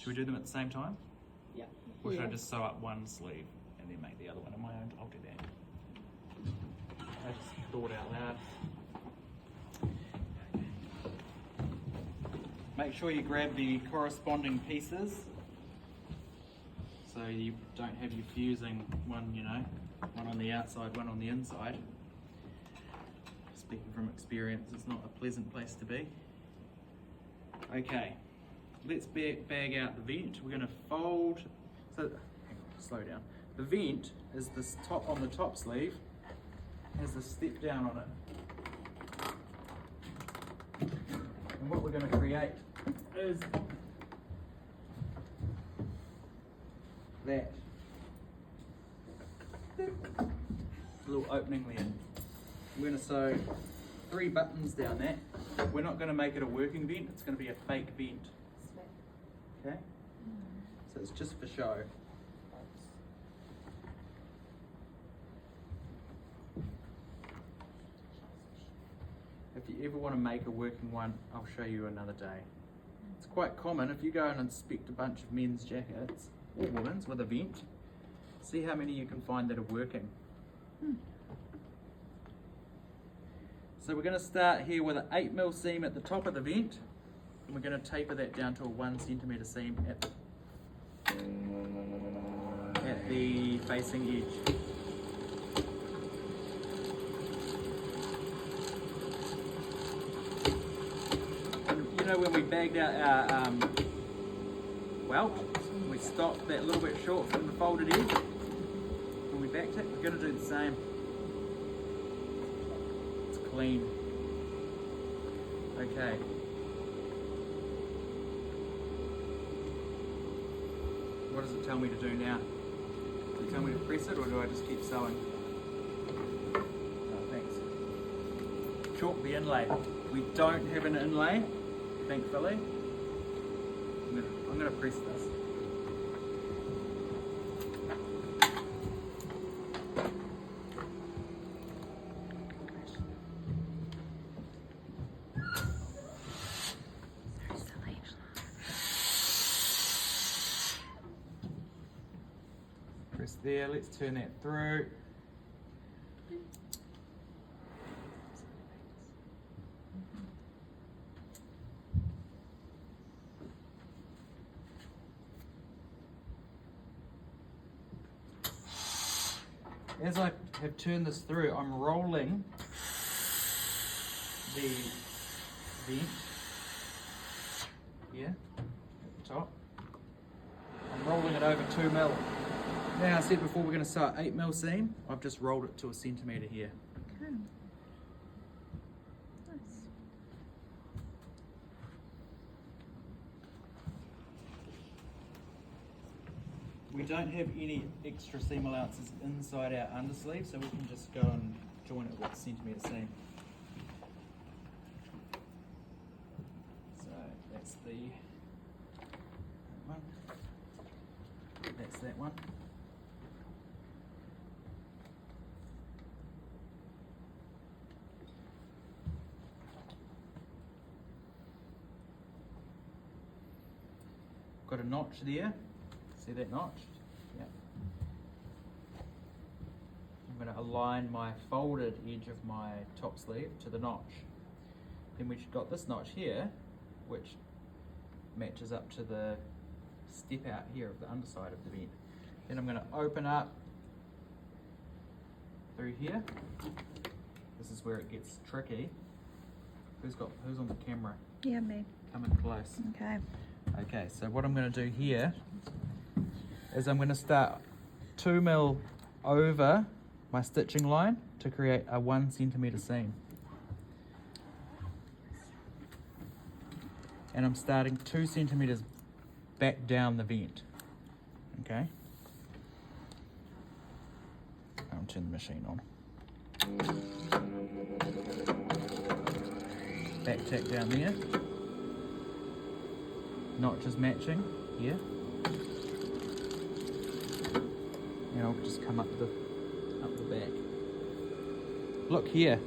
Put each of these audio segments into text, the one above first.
Should we do them at the same time? Yeah. Or should I just sew up one sleeve and then make the other one on my own? I'll do that. I just thought out loud. Make sure you grab the corresponding pieces so you don't have you fusing one, you know, one on the outside, one on the inside. Speaking from experience, it's not a pleasant place to be. Okay, let's bag out the vent. We're going to fold, so hang on, slow down. The vent is this top on the top sleeve, has a step down on it. And what we're going to create is that little opening there. We're going to sew 3 buttons down that. We're not going to make it a working vent, it's going to be a fake vent. Okay? So it's just for show. If you ever want to make a working one, I'll show you another day. It's quite common if you go and inspect a bunch of men's jackets, or women's, with a vent, see how many you can find that are working. So we're going to start here with an 8mm seam at the top of the vent, and we're going to taper that down to a 1 centimetre seam at the facing edge. And you know when we bagged out our welt, we stopped that little bit short from the folded edge. When we backed it, we're going to do the same. It's clean. Okay. What does it tell me to do now? Does it tell me to press it, or do I just keep sewing? Oh, thanks. Chalk the inlay. We don't have an inlay, thankfully. I'm going to press this. Press there, let's turn that through. As I have turned this through, I'm rolling the vent here at the top. I'm rolling it over 2mm. Now I said before we're going to sew an 8mm seam, I've just rolled it to a centimetre here. Okay. Nice. We don't have any extra seam allowances inside our undersleeve, so we can just go and join it with a centimetre seam. So that's the one. That's that one. Got a notch there. See that notch? Yeah. I'm going to align my folded edge of my top sleeve to the notch. Then we've got this notch here, which matches up to the step out here of the underside of the vent. Then I'm going to open up through here. This is where it gets tricky. Who's on the camera? Yeah, me. Coming close. Okay. Okay, so what I'm going to do here is I'm going to start 2mm over my stitching line to create a 1 centimetre seam. And I'm starting 2 centimetres back down the vent. Okay? I'll turn the machine on. Back tack down there. Notches matching here. And I'll just come up the back. Look here.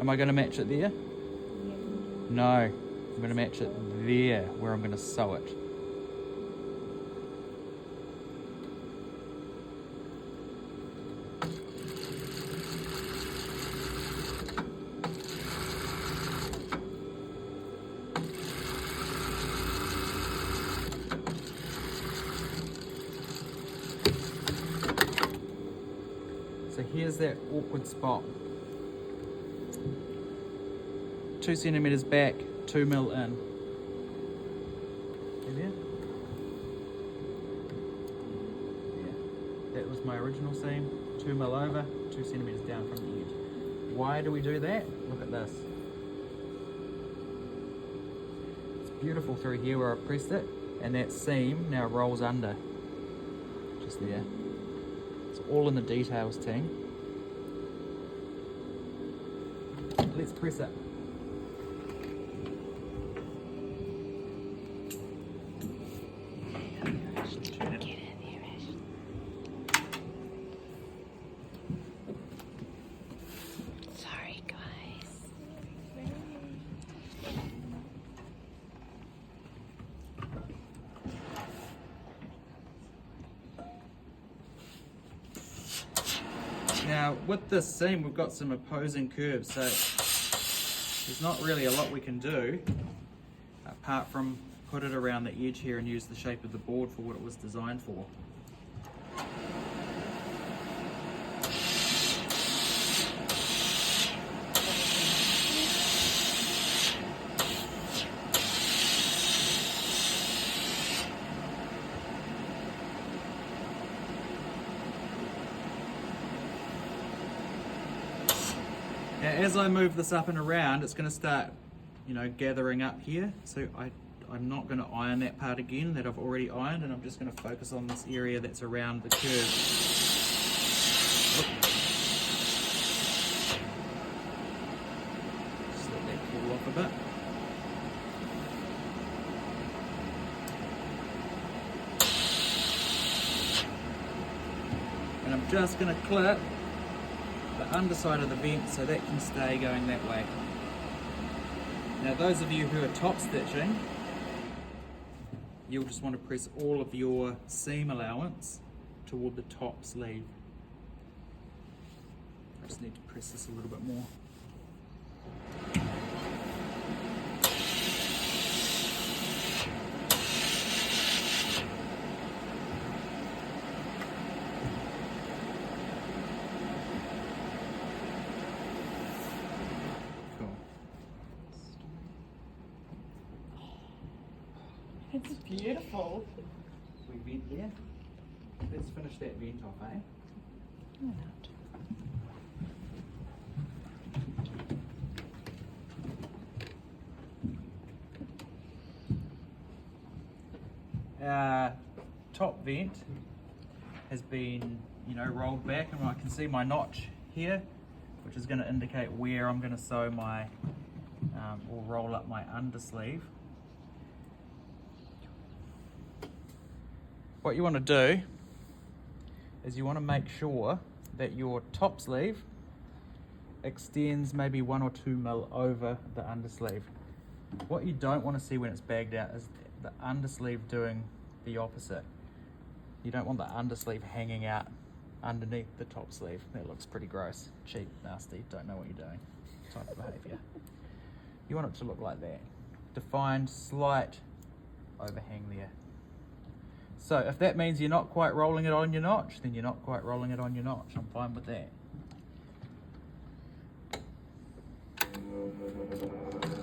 Am I going to match it there? No. I'm going to match it there where I'm going to sew it. here's that awkward spot. 2 centimeters back, 2 mil in. See there? Yeah. That was my original seam. 2 mil over, 2 centimeters down from the edge. Why do we do that? Look at this. It's beautiful through here where I pressed it, and that seam now rolls under. Just there. It's all in the details, team. Let's press it. Sorry, guys. Now, with this seam, we've got some opposing curves, so there's not really a lot we can do apart from put it around the edge here and use the shape of the board for what it was designed for. Now, as I move this up and around, it's going to start, gathering up here. So I'm not going to iron that part again that I've already ironed, and I'm just going to focus on this area that's around the curve. Just let that cool off a bit. And I'm just going to clip the underside of the vent so that can stay going that way. Now, those of you who are top stitching, you'll just want to press all of your seam allowance toward the top sleeve. I just need to press this a little bit more. It's beautiful. We vent there. Let's finish that vent off, eh? Our top vent has been, rolled back, and I can see my notch here, which is going to indicate where I'm going to sew my, or roll up my undersleeve. What you want to do is you want to make sure that your top sleeve extends maybe 1 or 2 mil over the undersleeve. What you don't want to see when it's bagged out is the undersleeve doing the opposite. You don't want the undersleeve hanging out underneath the top sleeve. That looks pretty gross, cheap, nasty, don't know what you're doing type of behaviour. You want it to look like that. Defined, slight overhang there. So if that means you're not quite rolling it on your notch, then you're not quite rolling it on your notch. I'm fine with that.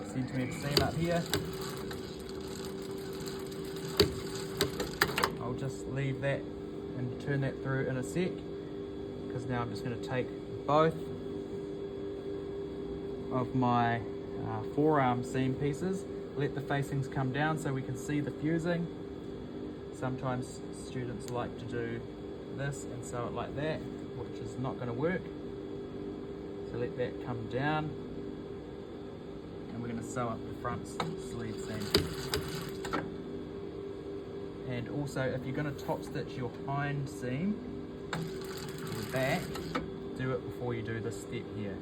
Centimetre seam up here. I'll just leave that and turn that through in a sec, because now I'm just going to take both of my forearm seam pieces, let the facings come down so we can see the fusing. Sometimes students like to do this and sew it like that, which is not going to work. So let that come down, and we're going to sew up the front sleeve seam. And also, if you're going to top stitch your hind seam, your back, do it before you do this step here.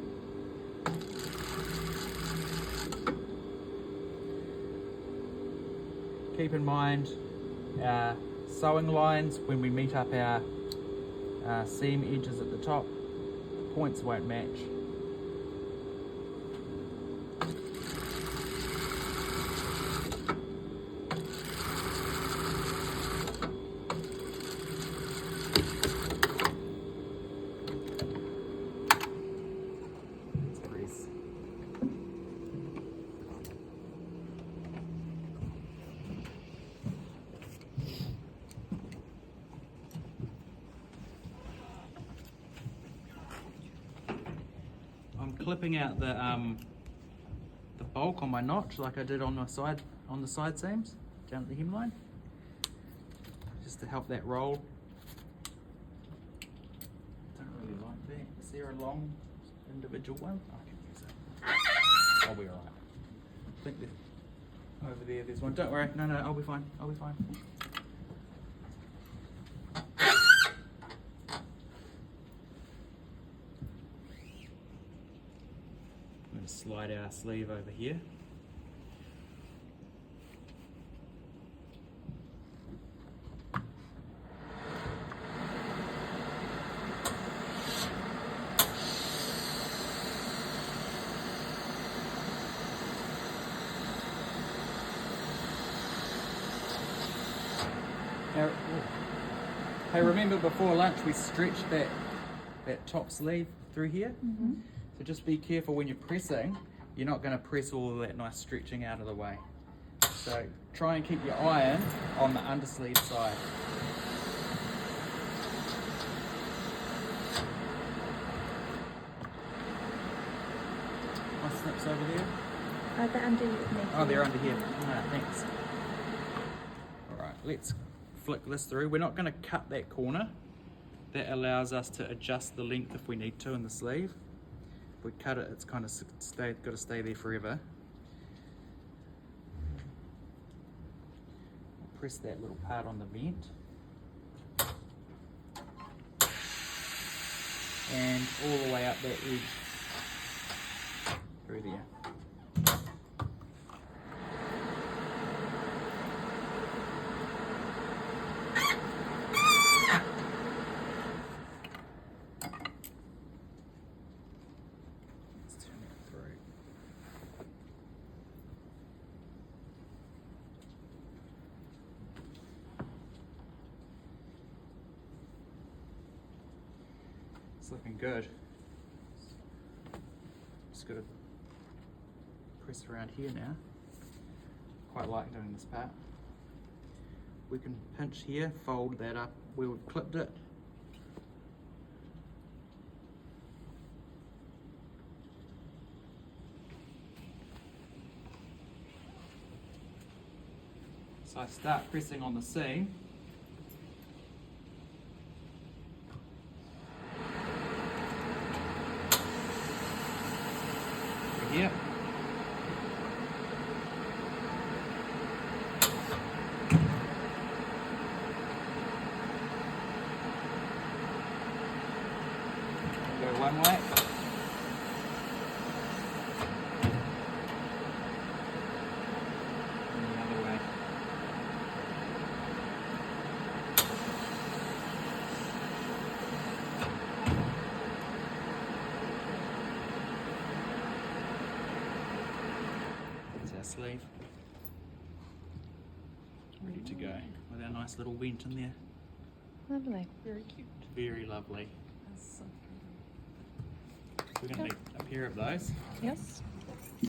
Keep in mind our sewing lines when we meet up our seam edges at the top, the points won't match. clipping out the bulk on my notch like I did on the side seams down at the hemline, just to help that roll. Don't really like that. Is there a long individual one? I can use it. I'll be alright. I think over there's one. Don't worry. No, I'll be fine. I'll be fine. I'm going to slide our sleeve over here. Now, hey, remember before lunch we stretched that top sleeve through here? Mm-hmm. So just be careful when you're pressing, you're not going to press all of that nice stretching out of the way. So try and keep your iron on the undersleeve side. My snips over there. Are they underneath? Oh, they're under here. Ah, thanks. Alright, let's flick this through. We're not going to cut that corner. That allows us to adjust the length if we need to in the sleeve. If we cut it, it's kind of got to stay there forever. We'll press that little part on the vent. And all the way up that edge. Through there. It's looking good. Just got to press around here now. Quite like doing this part. We can pinch here, fold that up where we've clipped it. So I start pressing on the seam. Here. Go one way. And the other way. Sleeve ready to go with our nice little vent in there. Lovely. Very cute. Very lovely. That's so We're going to need a pair of those. Yes.